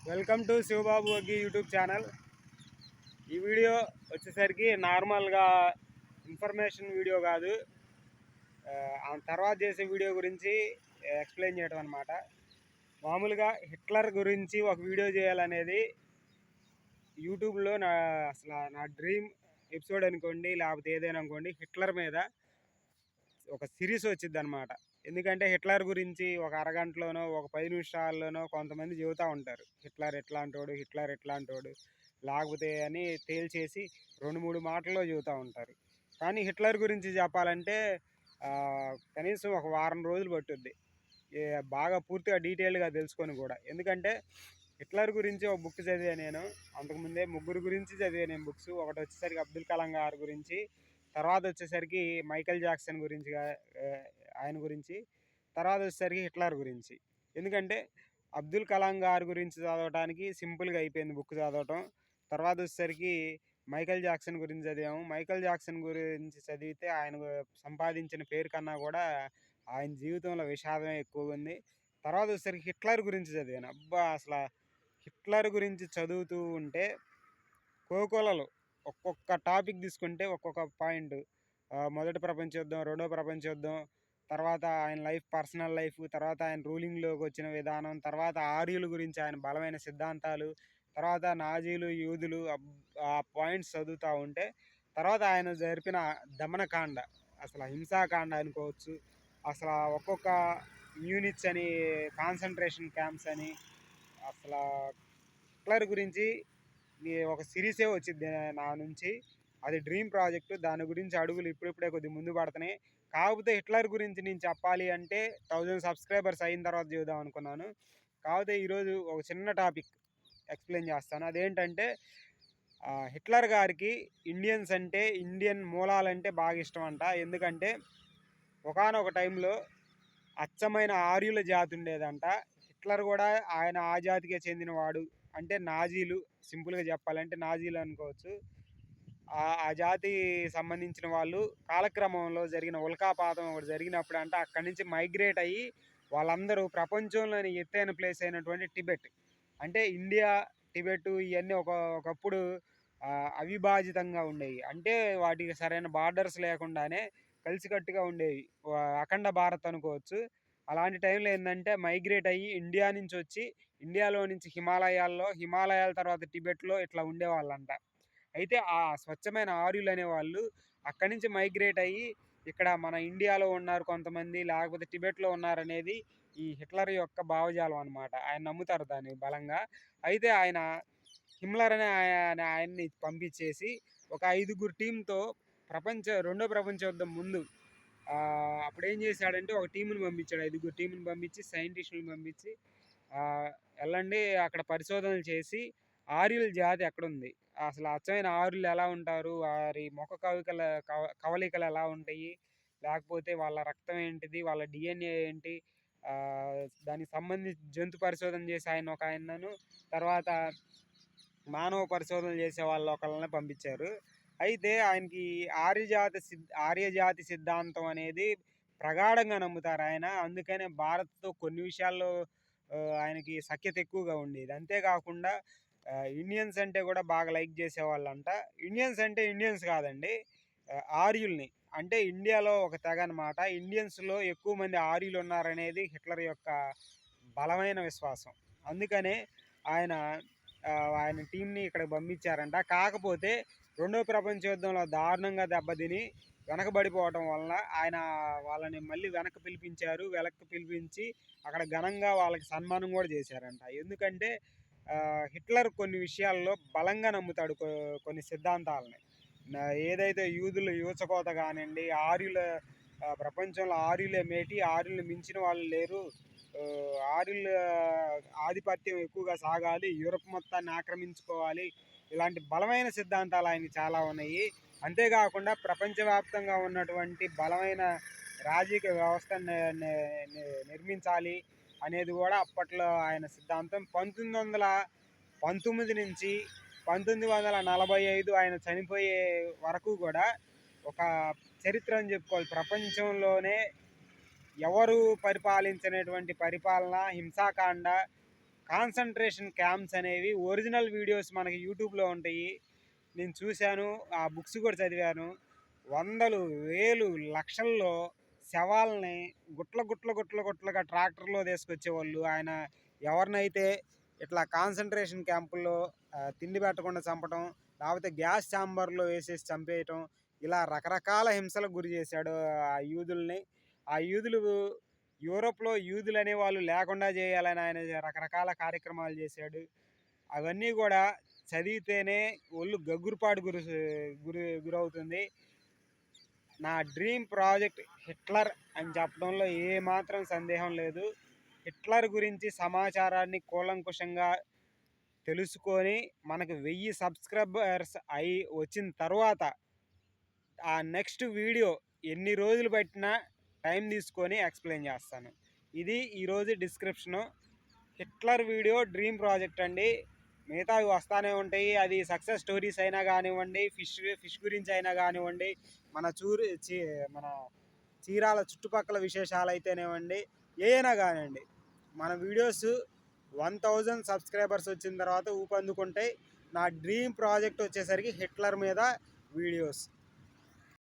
Welcome to Sivababu Vaggi YouTube channel. ఈ video వచ్చేసరికి నార్మల్గా ఇన్ఫర్మేషన్ వీడియో కాదు, ఆ తర్వాత చేసే వీడియో గురించి ఎక్స్ప్లెయిన్ చేయడం అనమాట. మామూలుగా హిట్లర్ గురించి ఒక వీడియో చేయాలనేది యూట్యూబ్లో నా డ్రీమ్ ఎపిసోడ్ అనుకోండి, లేకపోతే ఏదైనా అనుకోండి. హిట్లర్ మీద ఒక సిరీస్ వచ్చింది అనమాట. ఎందుకంటే హిట్లర్ గురించి ఒక అరగంటలోనో ఒక 10 నిమిషాల్లోనో కొంతమంది చెబుతూ ఉంటారు, హిట్లర్ ఎట్లాంటోడు, హిట్లర్ ఎట్లాంటోడు, లేకపోతే అని తేల్చేసి 2-3 మాటల్లో చెబుతూ ఉంటారు. కానీ హిట్లర్ గురించి చెప్పాలంటే కనీసం ఒక వారం రోజులు పట్టుద్ది బాగా పూర్తిగా డీటెయిల్గా తెలుసుకొని కూడా. ఎందుకంటే హిట్లర్ గురించి ఒక బుక్ చదివాను నేను. అంతకుముందే ముగ్గురు గురించి చదివాను నేను బుక్స్. ఒకటి వచ్చేసరికి అబ్దుల్ కలాం గారి గురించి, తర్వాత వచ్చేసరికి మైకేల్ జాక్సన్ గురించి, ఆయన గురించి, తర్వాత వచ్చేసరికి హిట్లర్ గురించి. ఎందుకంటే అబ్దుల్ కలాం గారి గురించి చదవడానికి సింపుల్గా అయిపోయింది బుక్ చదవటం. తర్వాత వచ్చేసరికి మైకేల్ జాక్సన్ గురించి చదివాము. మైకేల్ జాక్సన్ గురించి చదివితే ఆయన సంపాదించిన పేరు కన్నా కూడా ఆయన జీవితంలో విషాదమే ఎక్కువగా ఉంది. తర్వాత వచ్చేసరికి హిట్లర్ గురించి చదివాను. అబ్బా, అసలు హిట్లర్ గురించి చదువుతూ ఉంటే కోకొలలు. ఒక్కొక్క టాపిక్ తీసుకుంటే ఒక్కొక్క పాయింట్. మొదటి ప్రపంచ యుద్ధం, రెండో ప్రపంచ యుద్ధం, తర్వాత ఆయన లైఫ్, పర్సనల్ లైఫ్, తర్వాత ఆయన రూలింగ్లోకి వచ్చిన విధానం, తర్వాత ఆర్యుల గురించి ఆయన బలమైన సిద్ధాంతాలు, తర్వాత నాజీలు, యూదులు, ఆ పాయింట్స్ చదువుతూ ఉంటే, తర్వాత ఆయన జరిపిన దమనకాండ, అసలు హింసాకాండ అనుకోవచ్చు. అసలు ఒక్కొక్క యూనిట్స్ అని, కాన్సన్ట్రేషన్ క్యాంప్స్ అని, అసలు హిట్లర్ గురించి ఒక సిరీసే వచ్చింది నా నుంచి. అది డ్రీమ్ ప్రాజెక్టు. దాని గురించి అడుగులు ఇప్పుడిప్పుడే కొద్దిగా ముందు పడుతున్నాయి. కాకపోతే హిట్లర్ గురించి నేను చెప్పాలి అంటే 1000 సబ్స్క్రైబర్స్ అయిన తర్వాత చూద్దాం అనుకున్నాను. కాకపోతే ఈరోజు ఒక చిన్న టాపిక్ ఎక్స్ప్లెయిన్ చేస్తాను. అదేంటంటే హిట్లర్ గారికి ఇండియన్స్ అంటే, ఇండియన్ మూలాలంటే బాగా ఇష్టం అంట. ఎందుకంటే ఒకానొక టైంలో అచ్చమైన ఆర్యుల జాతి ఉండేదంట. హిట్లర్ కూడా ఆయన ఆ జాతికే చెందినవాడు. అంటే నాజీలు, సింపుల్గా చెప్పాలంటే నాజీలు అనుకోవచ్చు. ఆ జాతి సంబంధించిన వాళ్ళు కాలక్రమంలో జరిగిన ఉల్కాపాతం ఒకటి జరిగినప్పుడు అంటే అక్కడి నుంచి మైగ్రేట్ అయ్యి వాళ్ళందరూ ప్రపంచంలోని ఎత్తైన ప్లేస్ అయినటువంటి టిబెట్, అంటే ఇండియా, టిబెట్ ఇవన్నీ ఒకప్పుడు అవిభాజితంగా ఉండేవి. అంటే వాటికి సరైన బార్డర్స్ లేకుండానే కలిసికట్టుగా ఉండేవి. అఖండ భారత్ అనుకోవచ్చు. అలాంటి టైంలో ఏంటంటే మైగ్రేట్ అయ్యి ఇండియా నుంచి వచ్చి, ఇండియాలో నుంచి హిమాలయాల తర్వాత టిబెట్లో ఇట్లా ఉండేవాళ్ళంట. అయితే ఆ స్వచ్ఛమైన ఆర్యులు అనేవాళ్ళు అక్కడి నుంచి మైగ్రేట్ అయ్యి ఇక్కడ మన ఇండియాలో ఉన్నారు కొంతమంది, లేకపోతే టిబెట్లో ఉన్నారనేది ఈ హిట్లర్ యొక్క భావజాలం అనమాట. ఆయన నమ్ముతారు దాన్ని బలంగా. అయితే ఆయన హిమ్లర్ అనే ఆయన్ని పంపించేసి ఒక 5గురు టీంతో రెండో ప్రపంచ యుద్ధం ముందు అప్పుడు ఏం చేశాడంటే ఒక టీంని పంపించాడు. 5గురు టీంని పంపించి, సైంటిస్టులను పంపించి, వెళ్ళండి అక్కడ పరిశోధనలు చేసి ఆర్యుల జాతి ఎక్కడుంది, అసలు అచ్చమైన ఆర్యులు ఎలా ఉంటారు, వారి ముఖ కవలికలు ఎలా ఉంటాయి, లేకపోతే వాళ్ళ రక్తం ఏంటిది, వాళ్ళ డిఎన్ఏ ఏంటి, దానికి సంబంధించి జంతు పరిశోధన చేసి ఒక ఆయనను, తర్వాత మానవ పరిశోధన చేసే వాళ్ళు ఒకళ్ళని పంపించారు. అయితే ఆయనకి ఆర్యజాతి సిద్ధాంతం అనేది ప్రగాఢంగా నమ్ముతారు ఆయన. అందుకనే భారత్తో కొన్ని విషయాల్లో ఆయనకి సఖ్యత ఎక్కువగా ఉండేది. అంతేకాకుండా ఇండియన్స్ అంటే కూడా బాగా లైక్ చేసేవాళ్ళంట. ఇండియన్స్ అంటే ఇండియన్స్ కాదండి, ఆర్యుల్ని. అంటే ఇండియాలో ఒక తెగ అనమాట. ఇండియన్స్లో ఎక్కువ మంది ఆర్యులు ఉన్నారనేది హిట్లర్ యొక్క బలమైన విశ్వాసం. అందుకనే ఆయన ఆయన టీంని ఇక్కడ పంపించారంట. కాకపోతే రెండో ప్రపంచ యుద్ధంలో దారుణంగా దెబ్బతిని వెనకబడిపోవటం వలన ఆయన వాళ్ళని మళ్ళీ వెనక్కి పిలిపించి అక్కడ ఘనంగా వాళ్ళకి సన్మానం కూడా చేశారంట. ఎందుకంటే హిట్లర్ కొన్ని విషయాల్లో బలంగా నమ్ముతాడు కొన్ని సిద్ధాంతాలని. ఏదైతే యూదులు యూచకోత కానివ్వండి, ప్రపంచంలో ఆర్యులే మేటి, ఆర్యులు మించిన వాళ్ళు లేరు, ఆర్యుల ఆధిపత్యం ఎక్కువగా సాగాలి, యూరప్ మొత్తాన్ని ఆక్రమించుకోవాలి, ఇలాంటి బలమైన సిద్ధాంతాలు ఆయనకి చాలా ఉన్నాయి. అంతేకాకుండా ప్రపంచవ్యాప్తంగా ఉన్నటువంటి బలమైన రాజకీయ వ్యవస్థను నిర్మించాలి అనేది కూడా అప్పట్లో ఆయన సిద్ధాంతం. 1919 నుంచి 1945 ఆయన చనిపోయే వరకు కూడా ఒక చరిత్ర అని చెప్పుకోవాలి. ప్రపంచంలోనే ఎవరు పరిపాలించినటువంటి పరిపాలన, హింసాకాండ, కాన్సన్ట్రేషన్ క్యాంప్స్ అనేవి ఒరిజినల్ వీడియోస్ మనకి యూట్యూబ్లో ఉంటాయి. నేను చూశాను, ఆ బుక్స్ కూడా చదివాను. వందలు, వేలు, లక్షల్లో శవాల్ని గుట్లుగా ట్రాక్టర్లో తీసుకొచ్చేవాళ్ళు. ఆయన ఎవరినైతే ఇట్లా కాన్సన్ట్రేషన్ క్యాంపుల్లో తిండి పెట్టకుండా చంపటం, లేకపోతే గ్యాస్ ఛాంబర్లో వేసేసి చంపేయటం, ఇలా రకరకాల హింసలకు గురి చేశాడు ఆ యూదుల్ని. ఆ యూదులు యూరోప్లో యూదులు అనే వాళ్ళు లేకుండా చేయాలని ఆయన రకరకాల కార్యక్రమాలు చేశాడు. అవన్నీ కూడా చదివితేనే ఒళ్ళు గగురుపాటు గురవుతుంది. నా డ్రీమ్ ప్రాజెక్ట్ హిట్లర్ అని చెప్పడంలో ఏమాత్రం సందేహం లేదు. హిట్లర్ గురించి సమాచారాన్ని కూలంకుషంగా తెలుసుకొని మనకు 1000 సబ్స్క్రైబర్స్ అయి వచ్చిన తర్వాత ఆ నెక్స్ట్ వీడియో ఎన్ని రోజులు పట్టినా టైం తీసుకొని ఎక్స్ప్లెయిన్ చేస్తాను. ఇది ఈరోజు description. Hitler video dream project అండి. మిగతావి వస్తూనే ఉంటాయి. అది సక్సెస్ స్టోరీస్ అయినా కానివ్వండి, ఫిష్ గురించి అయినా కానివ్వండి, మన మన చీరాల చుట్టుపక్కల విశేషాలు అయితేనేవ్వండి, ఏమైనా కానివ్వండి, మన వీడియోస్ 1000 సబ్స్క్రైబర్స్ వచ్చిన తర్వాత ఊపందుకుంటాయి. నా డ్రీమ్ ప్రాజెక్ట్ వచ్చేసరికి హిట్లర్ మీద వీడియోస్.